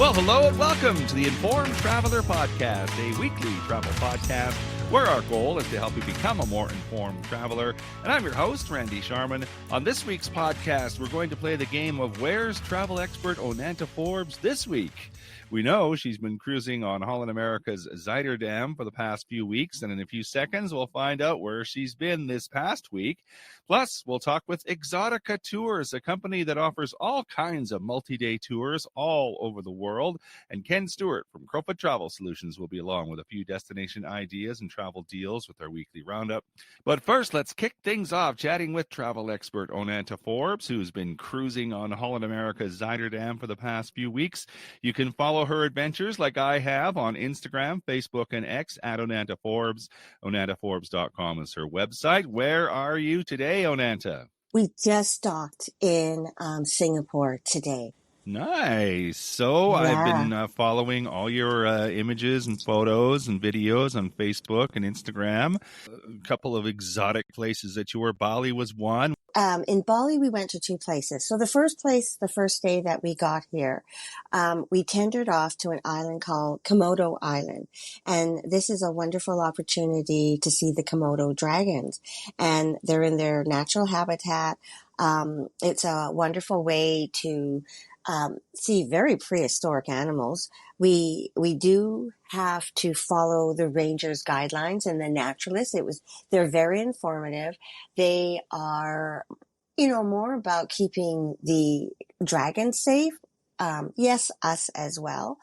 Well, hello and welcome to the Informed Traveler Podcast, a weekly travel podcast where our goal is to help you become a more informed traveler. And I'm your host, Randy Sharman. On this week's podcast, we're going to play the game of Where's Travel Expert Onanta Forbes this week? We know she's been cruising on Holland America's Zuiderdam for the past few weeks, and in a few seconds, we'll find out where she's been this past week. Plus, we'll talk with Exoticca Tours, a company that offers all kinds of multi-day tours all over the world. And Ken Stewart from Crowfoot Travel Solutions will be along with a few destination ideas and travel deals with our weekly roundup. But first, let's kick things off chatting with travel expert Onanta Forbes, who's been cruising on Holland America's Zuiderdam for the past few weeks. You can follow her adventures like I have on Instagram, Facebook, and X at Onanta Forbes. OnantaForbes.com is her website. Where are you today, Onanta? We just docked in Singapore today. Nice. So I've been following all your images and photos and videos on Facebook and Instagram. A couple of exotic places that you were. Bali was one. In Bali, we went to two places. So the first place, the first day that we got here, we tendered off to an island called Komodo Island. And this is a wonderful opportunity to see the Komodo dragons. And they're in their natural habitat. It's a wonderful way to see very prehistoric animals. We do have to follow the ranger's guidelines and the naturalists. They're very informative. They are, more about keeping the dragons safe. Yes, us as well.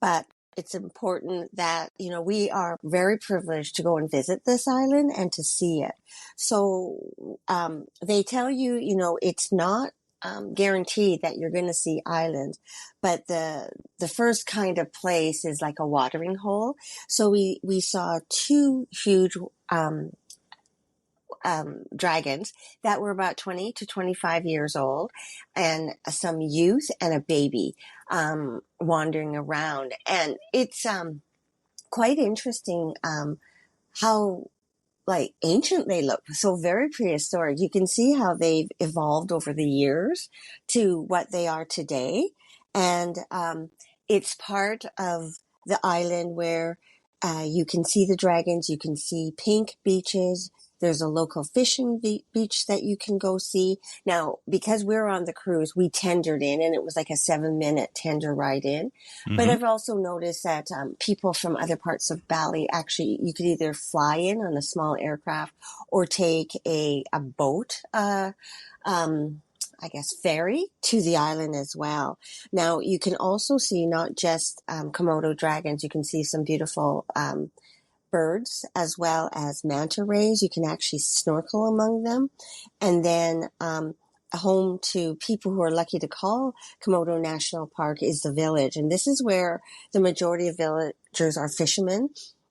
But it's important that, we are very privileged to go and visit this island and to see it. So, they tell you, it's not guaranteed that you're going to see islands, but the first kind of place is like a watering hole. So we saw two huge dragons that were about 20 to 25 years old, and some youth and a baby wandering around. And it's quite interesting how ancient they look, so very prehistoric. You can see how they've evolved over the years to what they are today. And it's part of the island where you can see the dragons, you can see pink beaches. There's a local fishing beach that you can go see. Now, because we're on the cruise, we tendered in, and it was like a 7-minute tender ride in. Mm-hmm. But I've also noticed that people from other parts of Bali, actually, you could either fly in on a small aircraft or take a boat, ferry to the island as well. Now, you can also see not just Komodo dragons. You can see some beautiful birds as well as manta rays. You can actually snorkel among them. And then home to people who are lucky to call Komodo National Park is the village. And this is where the majority of villagers are fishermen.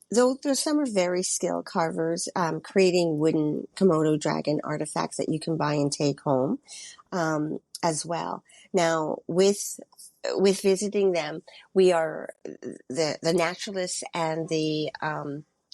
Though there's some are very skilled carvers, creating wooden Komodo dragon artifacts that you can buy and take home as well. Now, with visiting them, we are the naturalists and the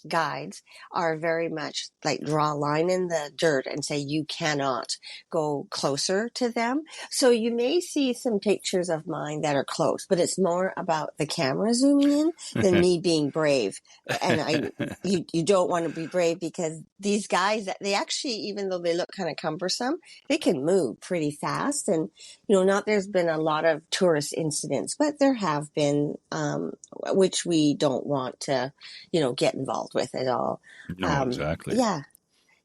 guides are very much like draw a line in the dirt and say you cannot go closer to them. So you may see some pictures of mine that are close, but it's more about the camera zooming in than me being brave. And you don't want to be brave, because these guys, they actually, even though they look kind of cumbersome, they can move pretty fast. And not there's been a lot of tourist incidents, but there have been which we don't want to get involved with at all. No, exactly. Yeah.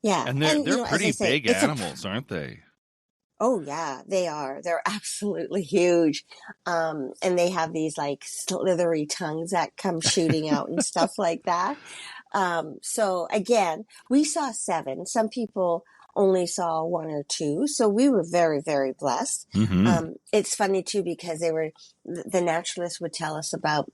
And they're pretty big animals, aren't they? Oh yeah, they are. They're absolutely huge. And they have these like slithery tongues that come shooting out and stuff like that. So again, we saw 7. Some people only saw 1 or 2. So we were very, very blessed. Mm-hmm. It's funny too, because the naturalists would tell us about,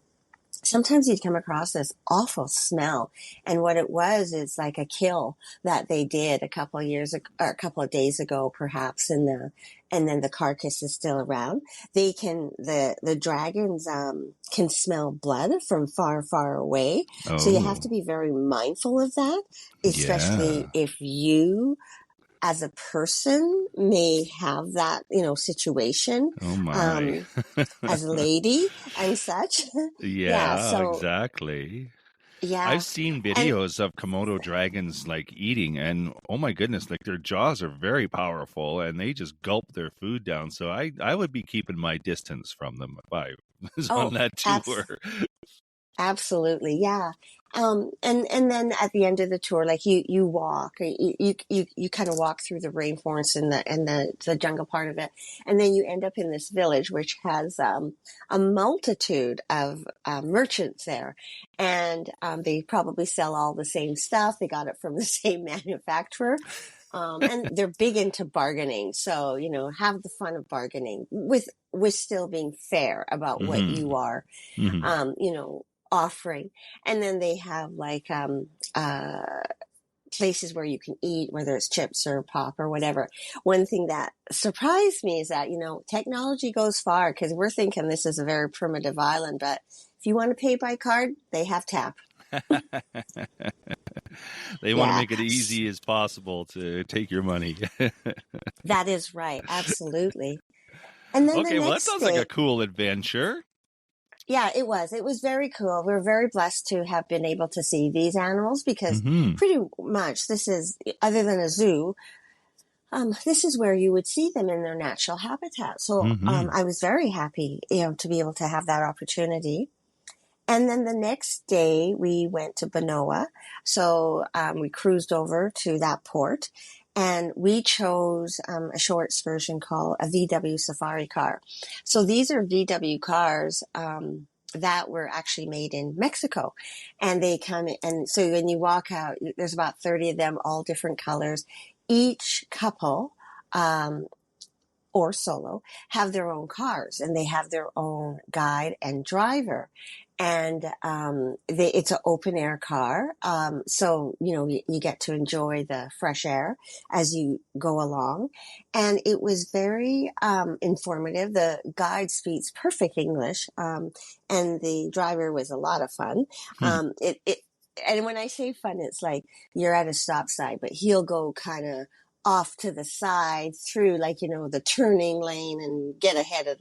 sometimes you'd come across this awful smell, and what it was is like a kill that they did a couple of years ago, or a couple of days ago, perhaps, and then the carcass is still around. The dragons can smell blood from far, far away. Oh. So you have to be very mindful of that, especially if you as a person may have that, situation, Oh my. um, as a lady and such. Yeah. Yeah, So exactly. I've yeah. seen And videos of Komodo dragons like eating, and oh my goodness, like their jaws are very powerful and they just gulp their food down. So I would be keeping my distance from them if I was on oh, that tour. absolutely, yeah. And then at the end of the tour, like you walk, you kind of walk through the rainforest and the jungle part of it, and then you end up in this village which has a multitude of merchants there, and they probably sell all the same stuff. They got it from the same manufacturer. And they're big into bargaining, so have the fun of bargaining with still being fair about what Hmm. you are Hmm. um, you know, offering. And then they have like places where you can eat, whether it's chips or pop or whatever. One thing that surprised me is that, technology goes far because we're thinking this is a very primitive island, but if you want to pay by card, they have tap. They want to Yeah, make it easy as possible to take your money. that is right. Absolutely. And then the Okay, well, that next sounds like a day, cool adventure. yeah, it was. It was very cool. We are very blessed to have been able to see these animals because Hmm. pretty much this is, other than a zoo, this is where you would see them in their natural habitat. So Hmm. I was very happy, to be able to have that opportunity. And then the next day we went to Banoa. So we cruised over to that port and we chose a short excursion called a VW safari car. So these are VW cars that were actually made in Mexico. And they come in, and so when you walk out, there's about 30 of them, all different colors. Each couple um, or solo have their own cars and they have their own guide and driver. And it's an open air car. So, you get to enjoy the fresh air as you go along. And it was very informative. The guide speaks perfect English. And the driver was a lot of fun. And when I say fun, it's like you're at a stop sign, but he'll go kind of off to the side through like the turning lane and get ahead of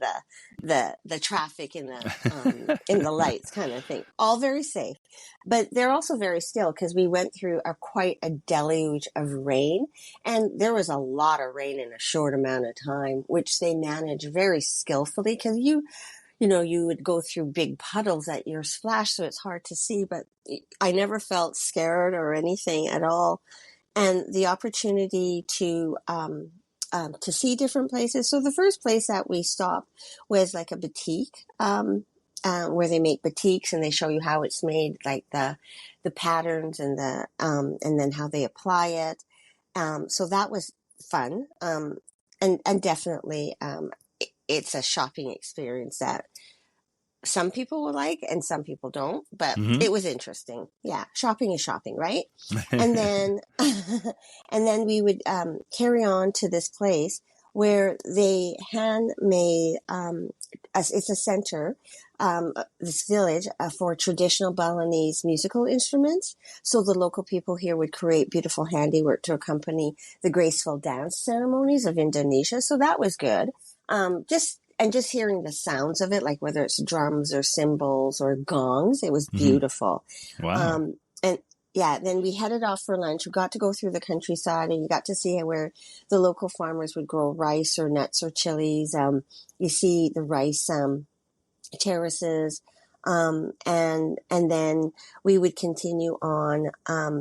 the traffic in the lights kind of thing, all very safe, but they're also very still because we went through quite a deluge of rain, and there was a lot of rain in a short amount of time, which they manage very skillfully because you would go through big puddles at your splash, so it's hard to see, but I never felt scared or anything at all, and the opportunity to see different places. So the first place that we stopped was like a boutique, where they make batiks and they show you how it's made, like the patterns and then how they apply it. So that was fun, and definitely it's a shopping experience that some people will like and some people don't, but Hmm. it was interesting. Yeah, shopping is shopping, right? And then and then we would carry on to this place where they handmade it's a center, this village, for traditional Balinese musical instruments. So the local people here would create beautiful handiwork to accompany the graceful dance ceremonies of Indonesia. So that was good. Just hearing the sounds of it, like whether it's drums or cymbals or gongs, it was Hmm. beautiful. Wow. And yeah, then we headed off for lunch. We got to go through the countryside and you got to see where the local farmers would grow rice or nuts or chilies. You see the rice terraces. And then we would continue on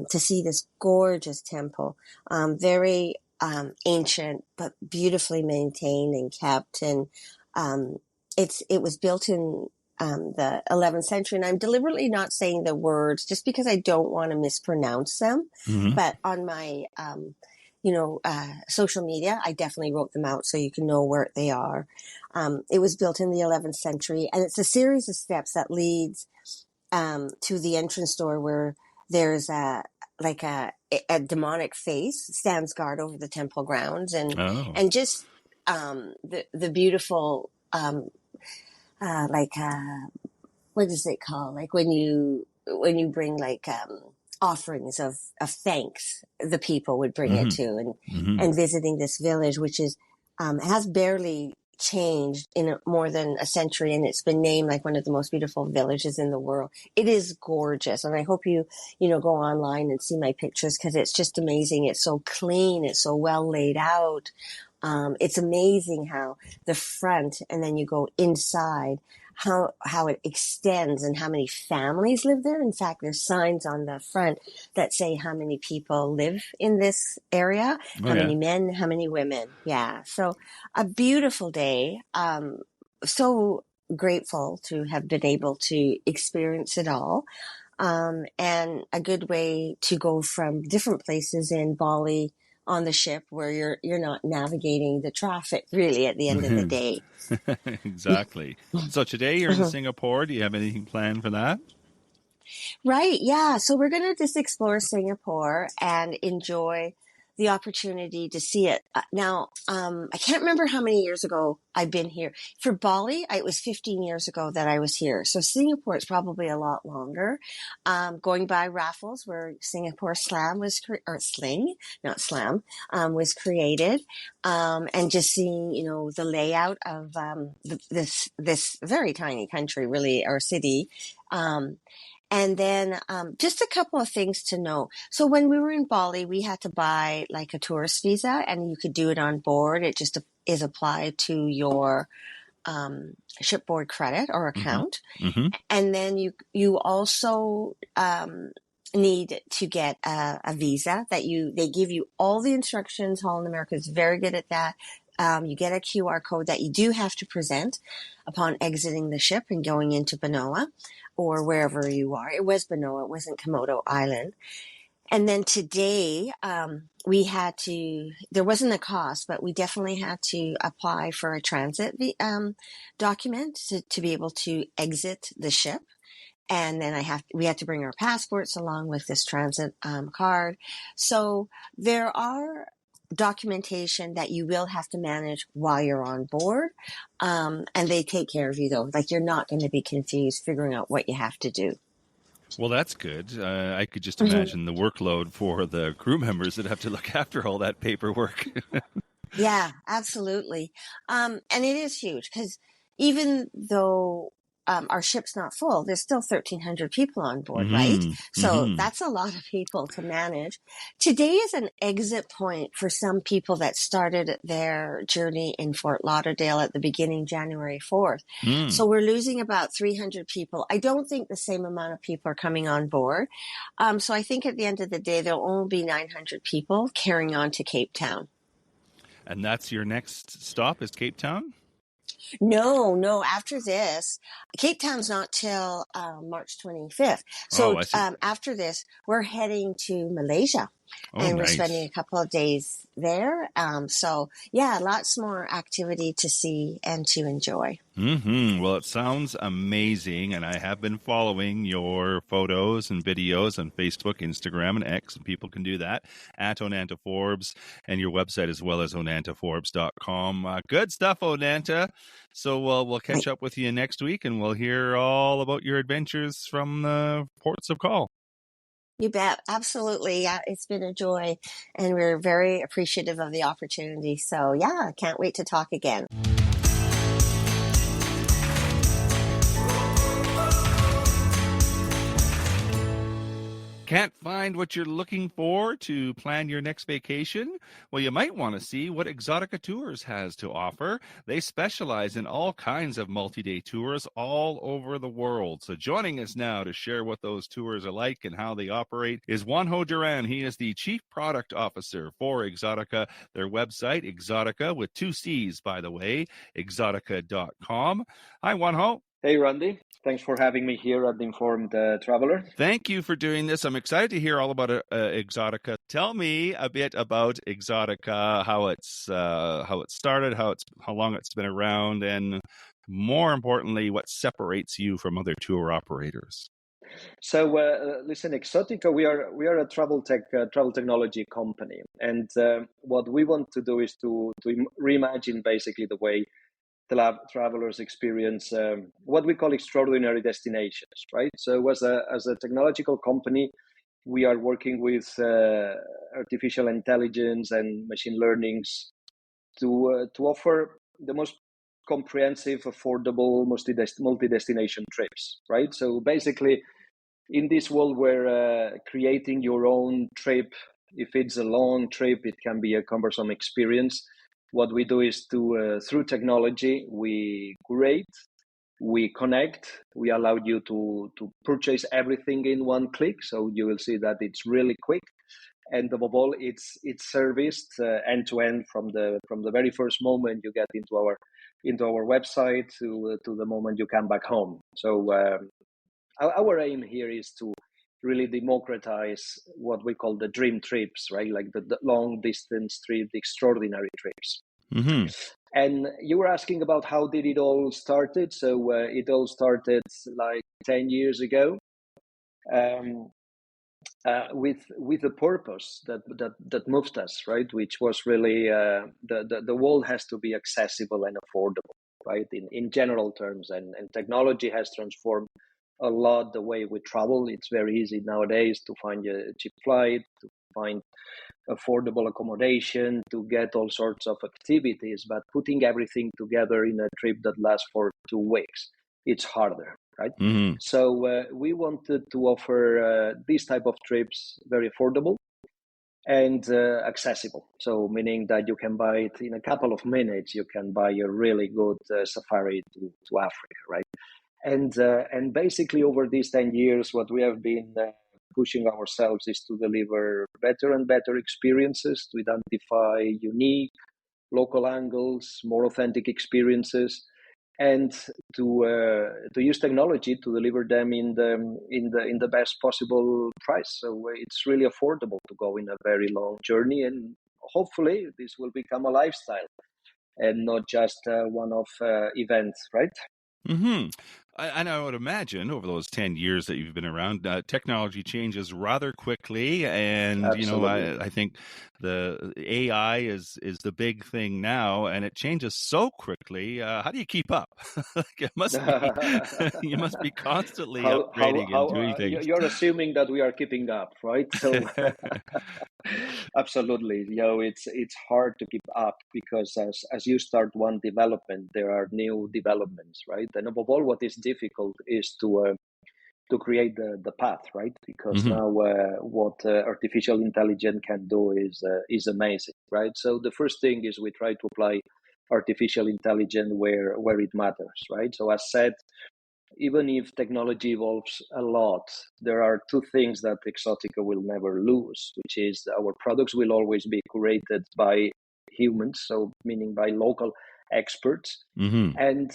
to see this gorgeous temple, very ancient but beautifully maintained and kept. And um, it was built in the 11th century. And I'm deliberately not saying the words just because I don't want to mispronounce them. Hmm. But on my social media, I definitely wrote them out so you can know where they are. It was built in the 11th century, and it's a series of steps that leads to the entrance door where there's a demonic face stands guard over the temple grounds, and Oh. just the beautiful like what is it called? Like when you bring like offerings of thanks the people would bring it Mm-hmm. to, Mm-hmm. and visiting this village, which is has barely changed in more than a century, and it's been named like one of the most beautiful villages in the world. It is gorgeous, and I hope you go online and see my pictures, because it's just amazing. It's so clean, it's so well laid out. It's amazing how the front, and then you go inside, how it extends and how many families live there. In fact, there's signs on the front that say how many people live in this area, Oh, how yeah. many men, how many women. Yeah. So a beautiful day. So grateful to have been able to experience it all. And a good way to go from different places in Bali on the ship, where you're not navigating the traffic really at the end of the day. Exactly. So today you're in Singapore. Do you have anything planned for that? Right. Yeah. So we're going to just explore Singapore and enjoy the opportunity to see it. Now, I can't remember how many years ago I've been here. For Bali, it was 15 years ago that I was here. So Singapore is probably a lot longer. Going by Raffles, where Singapore Slam was, or Sling, not Slam, was created. And just seeing, the layout of this very tiny country, really, or city. And then just a couple of things to know. So when we were in Bali, we had to buy like a tourist visa, and you could do it on board. It just is applied to your shipboard credit or Mm-hmm. account. Mm-hmm. And then you also need to get a visa that they give you all the instructions. Holland America is very good at that. You get a QR code that you do have to present upon exiting the ship and going into Banoa or wherever you are. It was Banoa, it wasn't Komodo Island. And then today, there wasn't a cost, but we definitely had to apply for a transit document to be able to exit the ship. And then we had to bring our passports along with this transit card. So there are documentation that you will have to manage while you're on board. And they take care of you though. Like, you're not going to be confused figuring out what you have to do. Well, that's good. I could just imagine the workload for the crew members that have to look after all that paperwork. Yeah, absolutely. And it is huge, because even though our ship's not full, there's still 1,300 people on board, right? Mm-hmm. So Mm-hmm. that's a lot of people to manage. Today is an exit point for some people that started their journey in Fort Lauderdale at the beginning, January 4th. Mm. So we're losing about 300 people. I don't think the same amount of people are coming on board. So I think at the end of the day, there'll only be 900 people carrying on to Cape Town. And that's your next stop is Cape Town? No. After this, Cape Town's not till March 25th. So Oh, I see. After this, we're heading to Malaysia, Oh, and we're nice. spending a couple of days there. So yeah, lots more activity to see and to enjoy. Mm-hmm. Well, it sounds amazing, and I have been following your photos and videos on Facebook, Instagram, and X, and people can do that at Onanta Forbes, and your website as well as onantaforbes.com. Good stuff, Onanta. So we'll catch up with you next week, and we'll hear all about your adventures from the ports of call. You bet. Absolutely. Yeah, it's been a joy, and we're very appreciative of the opportunity. So yeah, can't wait to talk again. Can't find what you're looking for to plan your next vacation? Well, you might want to see what Exoticca Tours has to offer. They specialize in all kinds of multi-day tours all over the world. So joining us now to share what those tours are like and how they operate is Juanjo Duran. He is the Chief Product Officer for Exoticca. Their website, Exoticca, with 2 C's, by the way, exoticca.com. Hi, Juanjo. Hey, Randy. Thanks for having me here at the Informed Traveler. Thank you for doing this. I'm excited to hear all about Exoticca. Tell me a bit about Exoticca, how it started, how long it's been around, and more importantly, what separates you from other tour operators. So, listen, Exoticca, we are a travel technology company, and what we want to do is to reimagine basically the way travelers experience what we call extraordinary destinations, right? So as a technological company, we are working with artificial intelligence and machine learnings to offer the most comprehensive, affordable, multi-destination trips, right? So basically, in this world where creating your own trip, if it's a long trip, it can be a cumbersome experience. What we do is through technology, we curate, we connect, we allow you to purchase everything in one click. So you will see that it's really quick. And above all, it's serviced end to end from the very first moment you get into our website to the moment you come back home. So our aim here is to really democratize what we call the dream trips, right? Like the long distance trip, the extraordinary trips. Mm-hmm. And you were asking about how did it all started. So it all started like 10 years ago. With a purpose that moved us, right? Which was really the world has to be accessible and affordable, right? In general terms, and technology has transformed a lot the way we travel. It's very easy nowadays to find a cheap flight, to find affordable accommodation, to get all sorts of activities, but putting everything together in a trip that lasts for 2 weeks, it's harder, right? Mm-hmm. So we wanted to offer these type of trips very affordable and accessible. So meaning that you can buy it in a couple of minutes. You can buy a really good safari to Africa, right? And basically over these 10 years, what we have been pushing ourselves is to deliver better and better experiences, to identify unique local angles, more authentic experiences, and to use technology to deliver them in the best possible price. So it's really affordable to go in a very long journey, and hopefully this will become a lifestyle and not just one-off events, right? Mm-hmm. And I would imagine over those 10 years that you've been around, technology changes rather quickly. And, Absolutely. I think the AI is the big thing now, and it changes so quickly. How do you keep up? Like it must be, you must be constantly upgrading and doing things. You're assuming that we are keeping up, right? So absolutely, it's hard to keep up because as you start one development, there are new developments, right? And above all, what is difficult is to create the path, right? Because Mm-hmm. now what artificial intelligence can do is amazing, right? So the first thing is we try to apply artificial intelligence where it matters, right? So as said, even if technology evolves a lot, there are two things that Exotica will never lose, which is our products will always be curated by humans, so meaning by local experts, Mm-hmm. and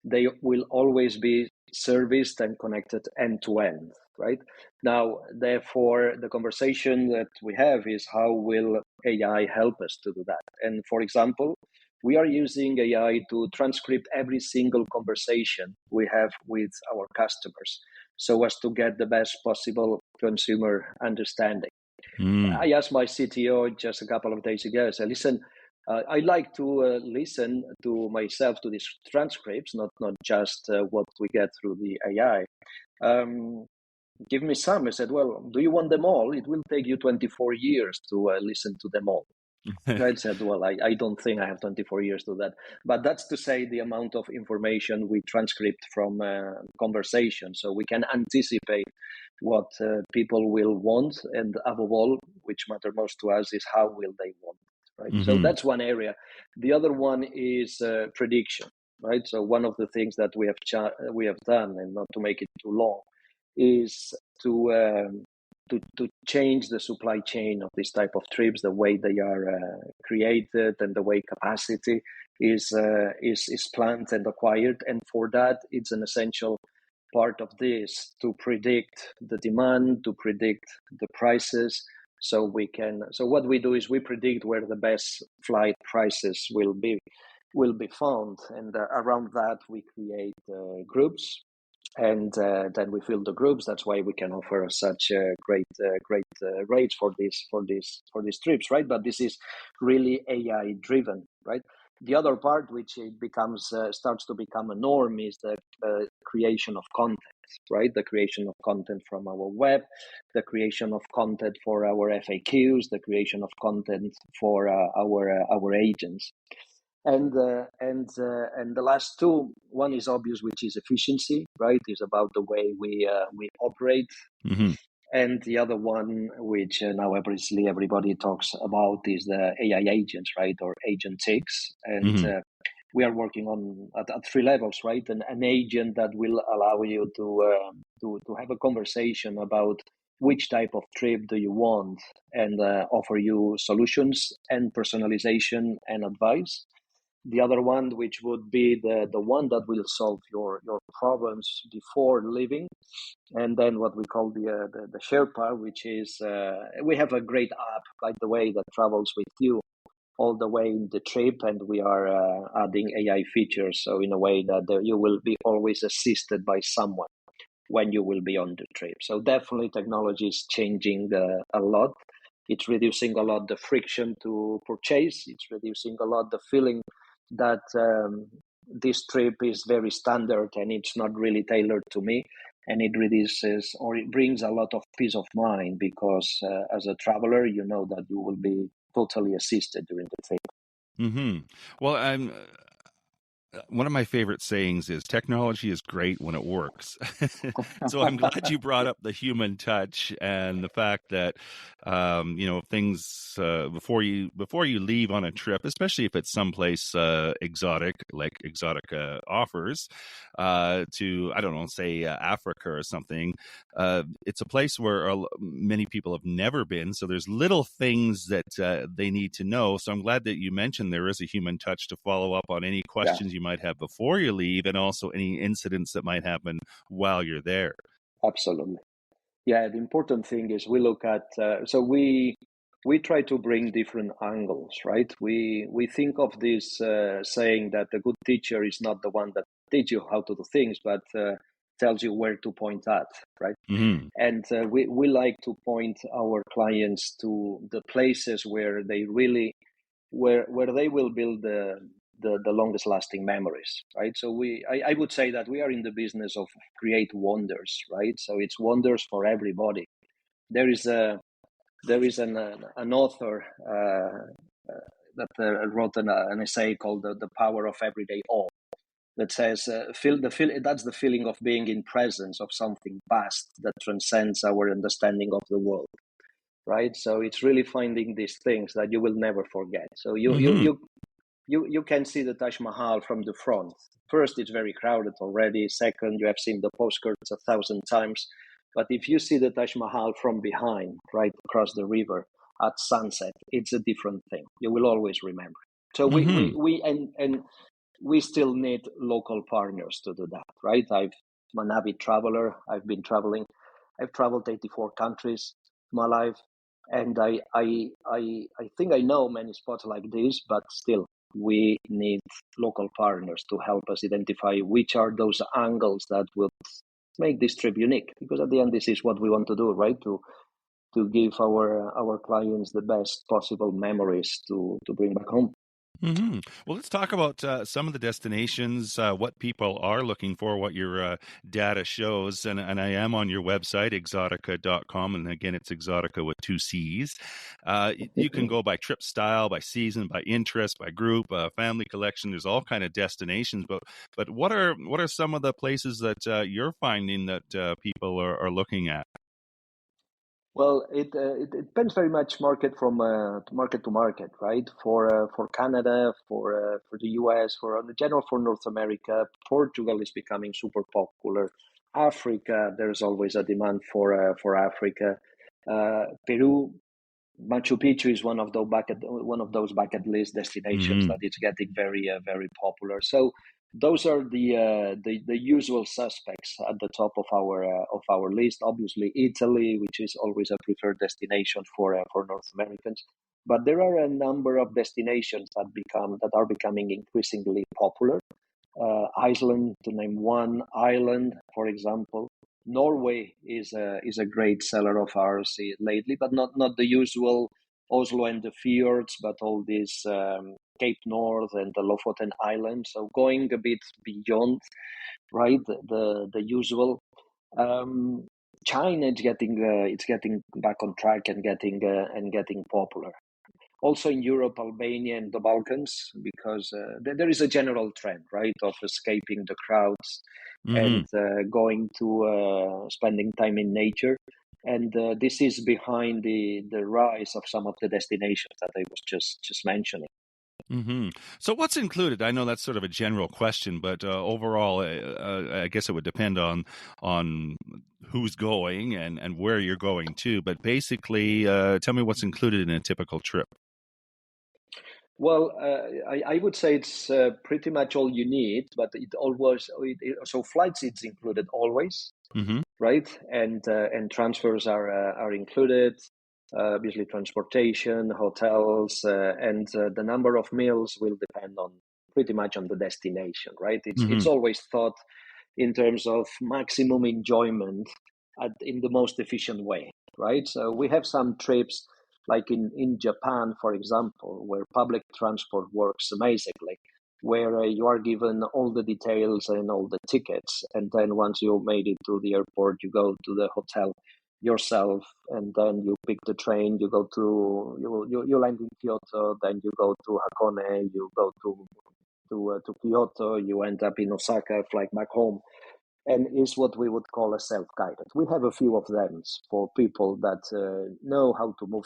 they will always be serviced and connected end to end, right? Now, therefore, the conversation that we have is how will AI help us to do that? And for example, we are using AI to transcribe every single conversation we have with our customers so as to get the best possible consumer understanding. Mm. I asked my CTO just a couple of days ago, I said, listen, I like to listen to myself to these transcripts, not just what we get through the AI. Give me some. I said, well, do you want them all? It will take you 24 years to listen to them all. I said, well, I don't think I have 24 years to that. But that's to say the amount of information we transcript from conversation. So we can anticipate what people will want. And above all, which matter most to us is how will they want it, right? So Mm-hmm. that's one area. The other one is prediction, right? So one of the things that we have done, and not to make it too long, is to change the supply chain of this type of trips, the way they are created and the way capacity is planned and acquired. And for that, it's an essential part of this to predict the demand, to predict the prices. So what we do is we predict where the best flight prices will be found, and around that we create groups, and then we fill the groups. That's why we can offer such great rates for these trips, right? But this is really AI driven, right? The other part, which it becomes starts to become a norm, is the creation of content, right? The creation of content from our web, the creation of content for our FAQs, the creation of content for our agents. And the last two, one is obvious, which is efficiency, right? Is about the way we operate. Mm-hmm. And the other one, which now obviously everybody talks about, is the AI agents, right, or agentics. And Mm-hmm. we are working on at three levels, right? An agent that will allow you to have a conversation about which type of trip do you want, and offer you solutions and personalization and advice. The other one, which would be the one that will solve your problems before leaving. And then what we call the Sherpa, which is we have a great app, by the way, that travels with you all the way in the trip, and we are adding AI features, so in a way that you will be always assisted by someone when you will be on the trip. So definitely technology is changing a lot. It's reducing a lot the friction to purchase. It's reducing a lot the feeling that this trip is very standard and it's not really tailored to me. And it reduces, or it brings a lot of peace of mind, because as a traveler, you know that you will be totally assisted during the trip. Mm-hmm. Well, I'm one of my favorite sayings is technology is great when it works. So I'm glad you brought up the human touch and the fact that things before you leave on a trip, especially if it's someplace exotic like Exoticca offers, to, I don't know, say Africa or something. It's a place where many people have never been, so there's little things that they need to know. So I'm glad that you mentioned there is a human touch to follow up on any Yeah, questions you might have before you leave, and also any incidents that might happen while you're there. absolutely. Yeah, the important thing is we look at so we try to bring different angles, right? We think of this saying that a good teacher is not the one that teach you how to do things, but tells you where to point at, right? Mm-hmm. And we like to point our clients to the places where they really where they will build the longest lasting memories, right? So I would say that we are in the business of create wonders, right? So it's wonders for everybody. There is an author that wrote an essay called the Power of Everyday Awe, that says that's the feeling of being in presence of something vast that transcends our understanding of the world, right? So it's really finding these things that you will never forget. So Mm-hmm. you can see the Taj Mahal from the front. First, it's very crowded already. Second, you have seen the postcards 1,000 times. But if you see the Taj Mahal from behind, right across the river at sunset, it's a different thing. You will always remember. So Mm-hmm. and we still need local partners to do that, right? I'm an avid traveler. I've been traveling. I've traveled 84 countries in my life, and I think I know many spots like this, but still we need local partners to help us identify which are those angles that will make this trip unique. Because at the end, this is what we want to do, right? To give our clients the best possible memories to bring back home. Mm-hmm. Well, let's talk about some of the destinations, what people are looking for, what your data shows. And I am on your website, exoticca.com. And again, it's Exoticca with two C's. You can go by trip style, by season, by interest, by group, family collection. There's all kind of destinations. But what are some of the places that you're finding that people are looking at? Well, it depends very much market from market to market, right? For Canada, for the US, for in general for North America, Portugal is becoming super popular. Africa, there's always a demand for Africa. Peru, Machu Picchu is one of those bucket list destinations Mm-hmm. that is getting very popular. So those are the usual suspects at the top of our list. Obviously, Italy, which is always a preferred destination for North Americans. But there are a number of destinations that are becoming increasingly popular. Iceland, to name one, Ireland, for example. Norway is a great seller of ours lately, but not the usual Oslo and the fjords, but all these Cape North and the Lofoten Islands. So going a bit beyond, right, the usual. China is getting back on track and getting popular. Also in Europe, Albania, and the Balkans, because there is a general trend, right, of escaping the crowds Mm-hmm. and going to spending time in nature. And this is behind the rise of some of the destinations that I was just mentioning. Mm-hmm. So what's included? I know that's sort of a general question, but overall, I guess it would depend on who's going and where you're going to. But basically, tell me what's included in a typical trip. Well, I would say it's pretty much all you need, but so flights it's included always, Mm-hmm. right? And transfers are included. Obviously, transportation, hotels, and the number of meals will depend on pretty much on the destination, right? Mm-hmm. It's always thought in terms of maximum enjoyment in the most efficient way, right? So we have some trips like in Japan, for example, where public transport works amazingly, where you are given all the details and all the tickets. And then once you made it to the airport, you go to the hotel yourself, and then you pick the train, you go to, you land in Kyoto, then you go to Hakone, you go to Kyoto, you end up in Osaka, fly back home, and is what we would call a self-guided. We have a few of them for people that know how to move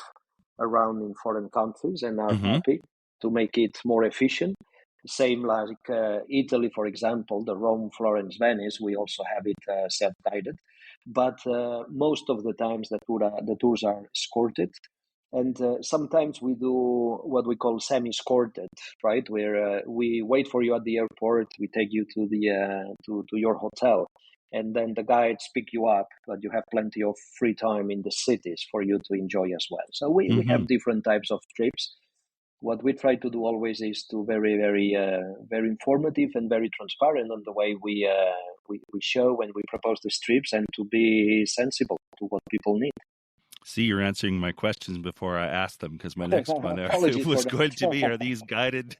around in foreign countries and are Mm-hmm. happy to make it more efficient. Same like Italy, for example, the Rome, Florence, Venice, we also have it self-guided. But most of the times the tours are escorted. And sometimes we do what we call semi-escorted, right? Where we wait for you at the airport, we take you to the to your hotel, and then the guides pick you up, but you have plenty of free time in the cities for you to enjoy as well. So we Mm-hmm. have different types of trips. What we try to do always is to very informative and very transparent on the way we show when we propose these trips, and to be sensible to what people need. See, you're answering my questions before I asked them, because my next one Apologies for was going to be, that. are these guided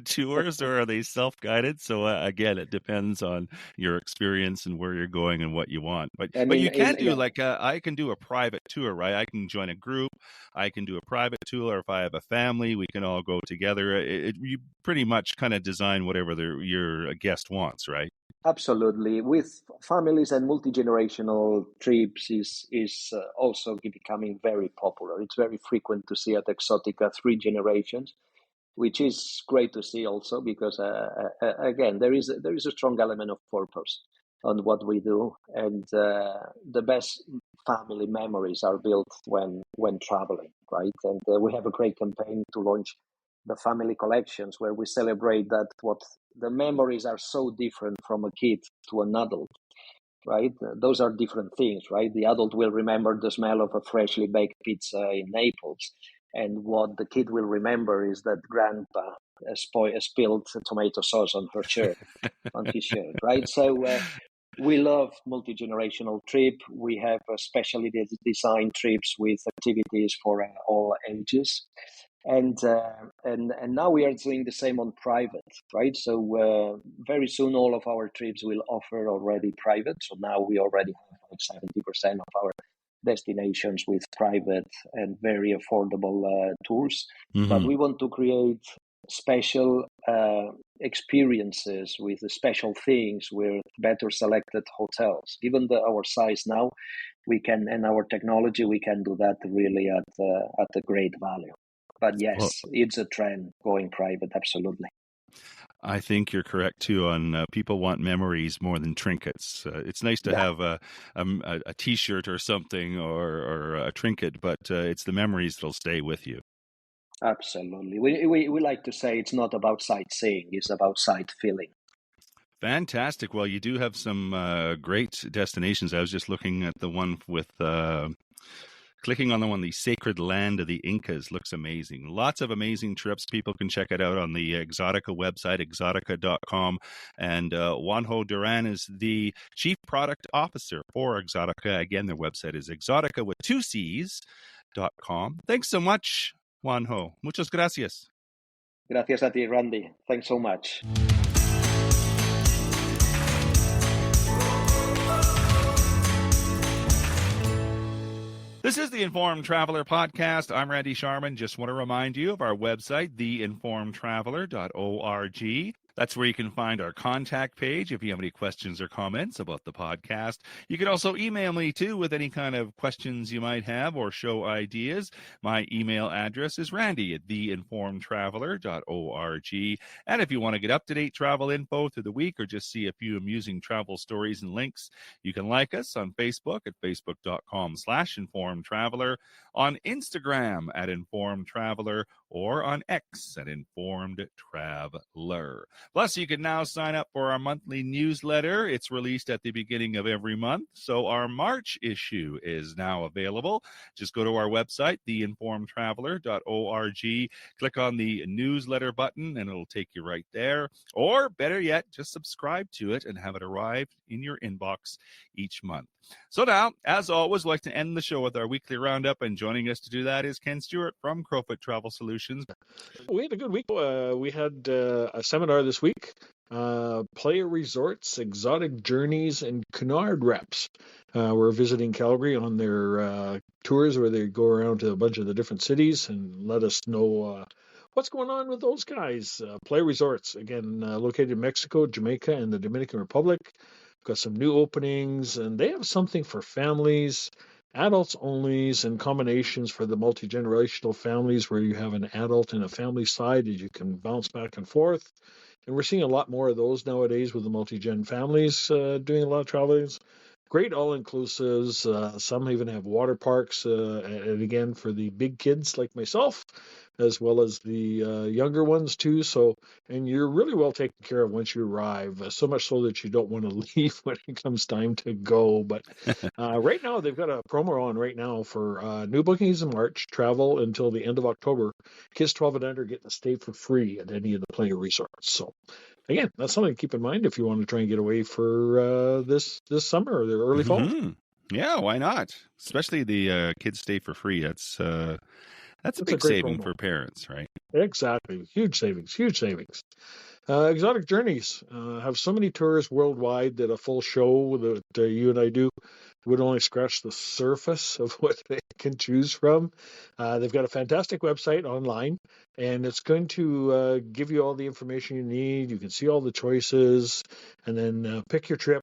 tours or are they self-guided? So again, it depends on your experience and where you're going and what you want. And But you can do yeah, like I can do a private tour, right? I can join a group. I can do a private tour, or if I have a family, we can all go together. You pretty much kind of design whatever your guest wants, right? absolutely. With families and multi-generational trips is also becoming very popular. It's very frequent to see at Exotica 3 generations, which is great to see also because again there is a strong element of purpose on what we do, and the best family memories are built when traveling, right? And we have a great campaign to launch the family collections, where we celebrate that what the memories are so different from a kid to an adult, right? Those are different things, right? The adult will remember the smell of a freshly baked pizza in Naples, and what the kid will remember is that grandpa spilled tomato sauce on his shirt, right? So we love multi-generational trip. We have specially designed trips with activities for all ages, and now we are doing the same on private, right? So very soon all of our trips will offer already private. So now we already have like 70% of our destinations with private and very affordable tours. But Mm-hmm. we want to create special experiences with special things with better selected hotels. Given our size now, we can, and our technology, we can do that really at a great value. But Well, yes, it's a trend going private, absolutely. I think you're correct too. On people want memories more than trinkets. It's nice to Yeah, have a T-shirt or something or a trinket, but it's the memories that'll stay with you. absolutely. We like to say it's not about sightseeing, it's about sight feeling. Fantastic. Well, you do have some great destinations. I was just looking at the one with. Clicking on the one, the sacred land of the Incas, looks amazing. Lots of amazing trips. People can check it out on the Exoticca website, exoticca.com. And Juanjo Duran is the Chief Product Officer for Exoticca. Again, their website is exotica with 2Cs.com. Thanks so much, Juanjo. Muchas gracias. Gracias a ti, Randy. Thanks so much. This is the Informed Traveler Podcast. I'm Randy Sharman. Just want to remind you of our website, theinformedtraveler.org. That's where you can find our contact page if you have any questions or comments about the podcast. You can also email me, too, with any kind of questions you might have or show ideas. My email address is randy@theinformedtraveler.org. And if you want to get up-to-date travel info through the week or just see a few amusing travel stories and links, you can like us on Facebook at facebook.com/informedtraveler, on Instagram at informedtraveler, or on X at informedtraveler. Plus, you can now sign up for our monthly newsletter. It's released at the beginning of every month, so our March issue is now available. Just go to our website, theinformedtraveler.org, click on the newsletter button, and it'll take you right there. Or, better yet, just subscribe to it and have it arrive in your inbox each month. So now, as always, we'd like to end the show with our weekly roundup, and joining us to do that is Ken Stewart from Crowfoot Travel Solutions. We had a good week. We had a seminar this week. Playa Resorts, Exotic Journeys, and Cunard reps were visiting Calgary on their tours where they go around to a bunch of the different cities and let us know what's going on with those guys. Playa Resorts, again, located in Mexico, Jamaica, and the Dominican Republic. Got some new openings, and they have something for families, adults only, and combinations for the multi-generational families where you have an adult and a family side that you can bounce back and forth. And we're seeing a lot more of those nowadays with the multi-gen families doing a lot of traveling. Great all-inclusives. Some even have water parks, and again, for the big kids like myself, as well as the younger ones too. So, and you're really well taken care of once you arrive, so much so that you don't want to leave when it comes time to go. But right now, they've got a promo on right now for new bookings in March, travel until the end of October. Kids 12 and under get to stay for free at any of the Playa Resorts. So, again, that's something to keep in mind if you want to try and get away for this summer or the early fall. Yeah, why not? Especially the kids stay for free. That's a big saving for parents, right? Exactly. Huge savings. Exotic Journeys have so many tours worldwide that a full show that you and I do would only scratch the surface of what they can choose from. They've got a fantastic website online, and it's going to give you all the information you need. You can see all the choices, and then pick your trip.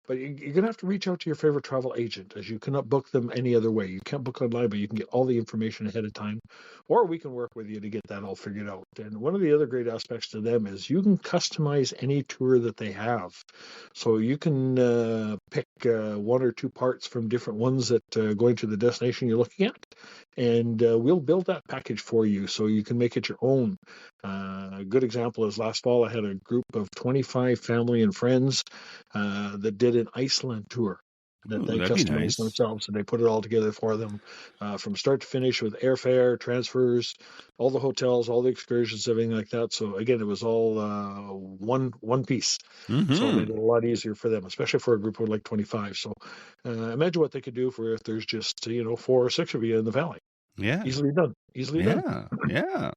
But you're going to have to reach out to your favorite travel agent, as you cannot book them any other way. You can't book online, but you can get all the information ahead of time, or we can work with you to get that all figured out. And one of the other great aspects to them is you can customize any tour that they have. So you can pick one or two parts from different ones that going to the destination you're looking at, and we'll build that package for you so you can make it your own. A good example is last fall I had a group of 25 family and friends that did an Iceland tour that they customized themselves, and they put it all together for them from start to finish with airfare, transfers, all the hotels, all the excursions, everything like that. So again, it was all one piece. So it made it a lot easier for them, especially for a group of like 25. So imagine what they could do for if there's just 4 or 6 of you in the valley. Yeah, easily done. Yeah.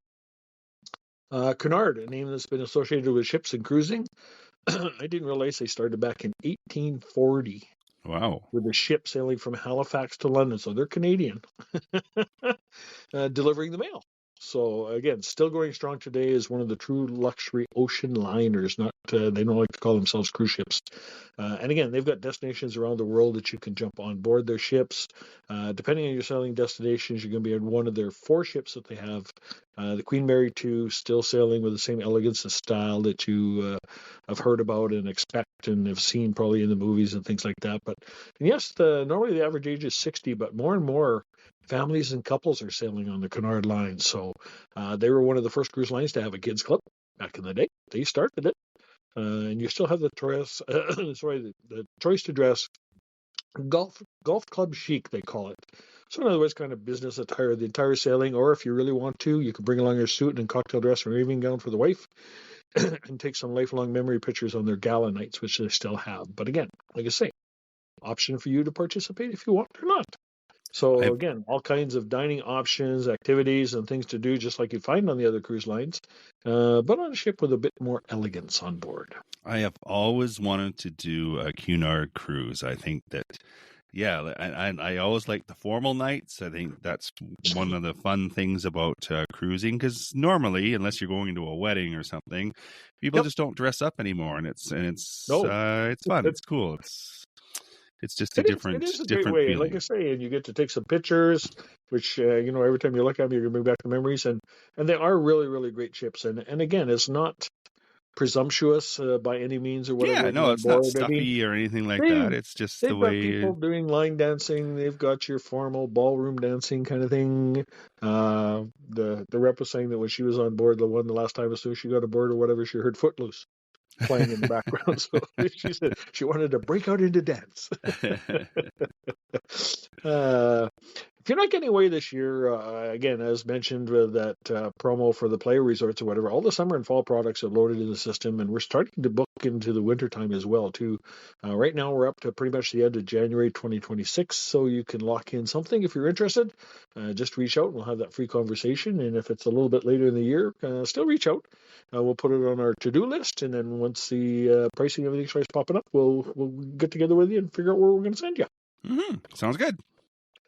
Cunard, a name that's been associated with ships and cruising. I didn't realize they started back in 1840. Wow. With a ship sailing from Halifax to London. So they're Canadian, delivering the mail. So again, still going strong today as one of the true luxury ocean liners. Not they don't like to call themselves cruise ships. And again, they've got destinations around the world that you can jump on board their ships. Depending on your sailing destinations, you're going to be on one of their 4 ships that they have. The Queen Mary 2 still sailing with the same elegance and style that you have heard about and expect and have seen probably in the movies and things like that. But yes, normally the average age is 60, but more and more families and couples are sailing on the Cunard line. So they were one of the first cruise lines to have a kids club back in the day. They started it. And you still have the choice, the choice to dress golf club chic, they call it. So in other words, kind of business attire the entire sailing, or if you really want to, you can bring along your suit and cocktail dress or evening gown for the wife and take some lifelong memory pictures on their gala nights, which they still have. But again, like I say, option for you to participate if you want or not. So again, all kinds of dining options, activities, and things to do, just like you find on the other cruise lines, but on a ship with a bit more elegance on board. I have always wanted to do a Cunard cruise. I think that Yeah, and I always like the formal nights. I think that's one of the fun things about cruising, because normally, unless you're going to a wedding or something, people Yep. just don't dress up anymore, and it's No. it's fun. It's cool. It's just a It is a great different way, like I feeling. say, and you get to take some pictures, which every time you look at them, you're gonna bring back the memories, and they are really, really great ships. And again, it's not presumptuous by any means or whatever Yeah, when you're no, on it's not board. I mean, stuffy or anything like they've that. It's just the they've got way. people doing line dancing. They've got your formal ballroom dancing kind of thing. The rep was saying that when she was on board the last time, as soon as she got aboard or whatever, she heard Footloose playing in the background. So she said she wanted to break out into dance. Uh, if you're not getting away this year, again, as mentioned with that promo for the player resorts or whatever, all the summer and fall products are loaded in the system, and we're starting to book into the winter time as well, too. Right now, we're up to pretty much the end of January 2026, so you can lock in something if you're interested. Just reach out, and we'll have that free conversation, and if it's a little bit later in the year, still reach out. We'll put it on our to-do list, and then once the pricing and everything starts popping up, we'll get together with you and figure out where we're going to send you. Sounds good.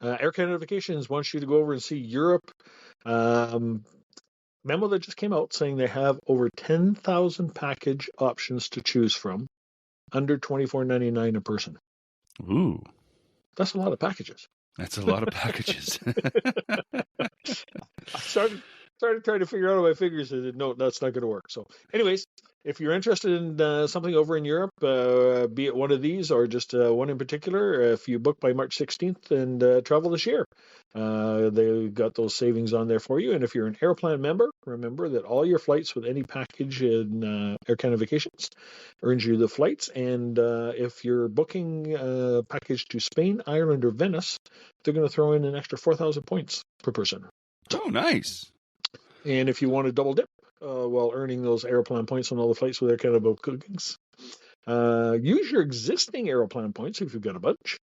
Air Canada Vacations wants you to go over and see Europe. Memo that just came out saying they have over 10,000 package options to choose from, under $24.99 a person. Ooh, That's a lot of packages. that's a lot of packages. I started trying to figure out how my figures. I said, no, that's not going to work. So, anyways, if you're interested in something over in Europe, be it one of these or just one in particular, if you book by March 16th and travel this year, they got those savings on there for you. And if you're an Airplan member, remember that all your flights with any package in Air Canada Vacations earns you the flights. And if you're booking a package to Spain, Ireland, or Venice, they're going to throw in an extra 4,000 points per person. Oh, nice. And if you want to double dip while earning those Aeroplan points on all the flights with Air Canada bookings, use your existing Aeroplan points if you've got a bunch.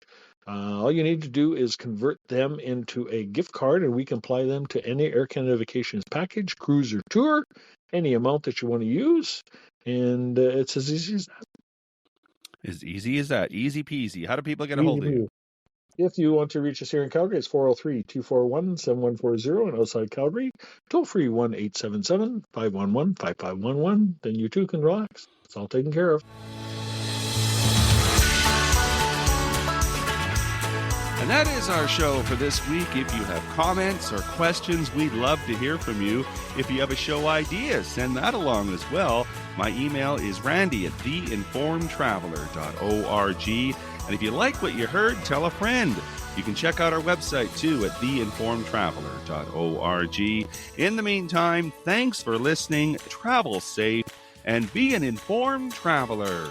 All you need to do is convert them into a gift card, and we can apply them to any Air Canada Vacations package, cruise, or tour, any amount that you want to use. And it's as easy as that. As easy as that. Easy peasy. How do people get a hold of you? If you want to reach us here in Calgary, it's 403-241-7140, and outside Calgary, toll free 1-877-511-5511. Then you too can relax. It's all taken care of. And that is our show for this week. If you have comments or questions, we'd love to hear from you. If you have a show idea, send that along as well. My email is randy@theinformedtraveler.org. And if you like what you heard, tell a friend. You can check out our website too at theinformedtraveler.org. In the meantime, thanks for listening, travel safe, and be an informed traveler.